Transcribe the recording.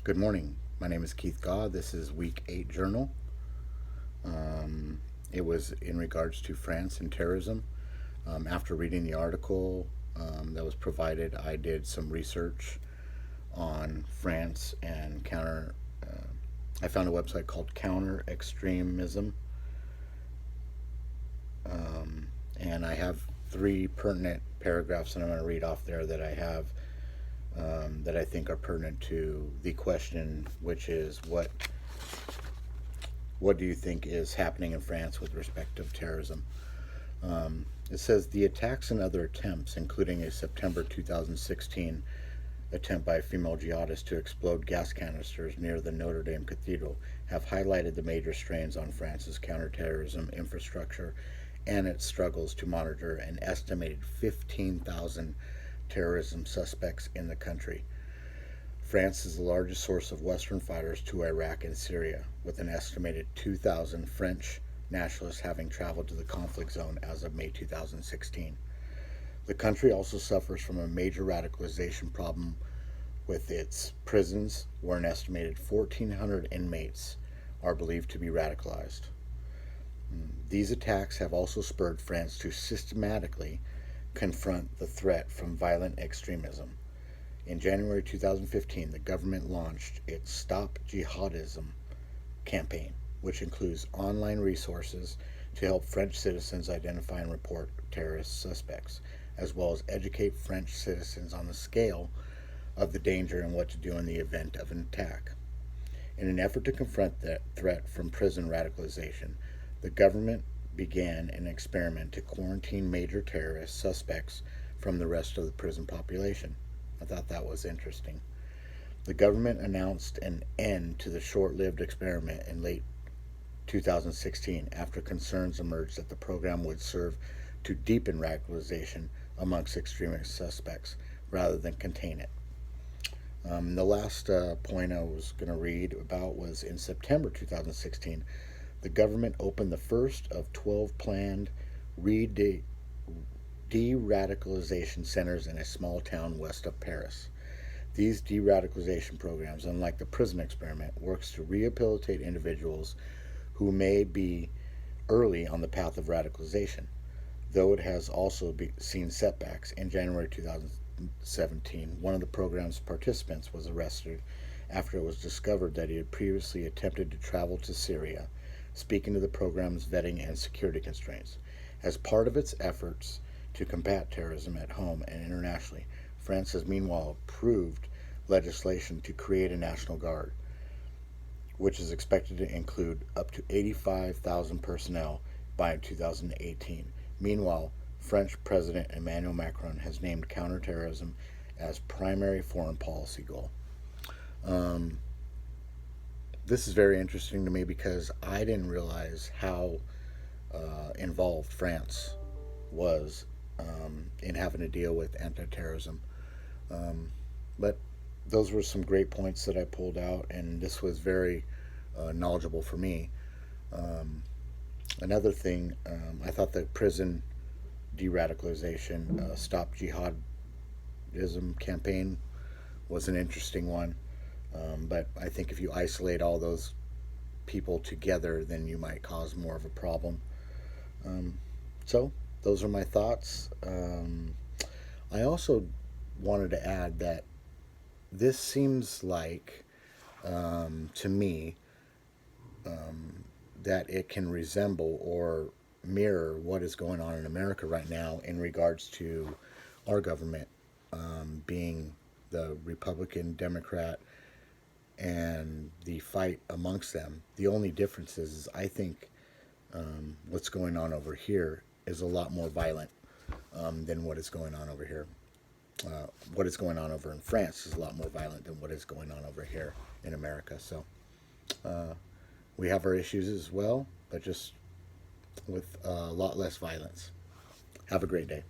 Good morning. My name is Keith Gaw. This is Week 8 Journal. It was in regards to France and terrorism. After reading the article that was provided, I did some research on France and I found a website called Counter Extremism, and I have three pertinent paragraphs that I'm going to read off there that I have that I think are pertinent to the question, which is what do you think is happening in France with respect to terrorism? It says the attacks and other attempts, including a September 2016 attempt by a female jihadist to explode gas canisters near the Notre Dame Cathedral, have highlighted the major strains on France's counterterrorism infrastructure and its struggles to monitor an estimated 15,000 terrorism suspects in the country. France is the largest source of Western fighters to Iraq and Syria, with an estimated 2,000 French nationalists having traveled to the conflict zone as of May 2016. The country also suffers from a major radicalization problem with its prisons, where an estimated 1,400 inmates are believed to be radicalized. These attacks have also spurred France to systematically confront the threat from violent extremism. In January 2015, the government launched its Stop Jihadism campaign, which includes online resources to help French citizens identify and report terrorist suspects, as well as educate French citizens on the scale of the danger and what to do in the event of an attack. In an effort to confront that threat from prison radicalization, the government began an experiment to quarantine major terrorist suspects from the rest of the prison population. I thought that was interesting. The government announced an end to the short-lived experiment in late 2016 after concerns emerged that the program would serve to deepen radicalization amongst extremist suspects rather than contain it. The last point I was going to read about was in September 2016, the government opened the first of 12 planned de-radicalization centers in a small town west of Paris. These de-radicalization programs, unlike the prison experiment, works to rehabilitate individuals who may be early on the path of radicalization, though it has also seen setbacks. In January 2017, one of the program's participants was arrested after it was discovered that he had previously attempted to travel to Syria, speaking to the program's vetting and security constraints. As part of its efforts to combat terrorism at home and internationally, France has meanwhile approved legislation to create a National Guard, which is expected to include up to 85,000 personnel by 2018. Meanwhile, French President Emmanuel Macron has named counterterrorism as primary foreign policy goal. This is very interesting to me because I didn't realize how involved France was in having to deal with anti-terrorism. But those were some great points that I pulled out, and this was very knowledgeable for me. Another thing, I thought the prison de-radicalization, Stop Jihadism campaign was an interesting one. But I think if you isolate all those people together, then you might cause more of a problem. So those are my thoughts. I also wanted to add that this seems like, to me, that it can resemble or mirror what is going on in America right now in regards to our government being the Republican, Democrat, and the fight amongst them. The only difference is I think what's going on over here is a lot more violent than what is going on over here. What is going on over in France is a lot more violent than what is going on over here in America. So we have our issues as well, but just with a lot less violence. Have a great day.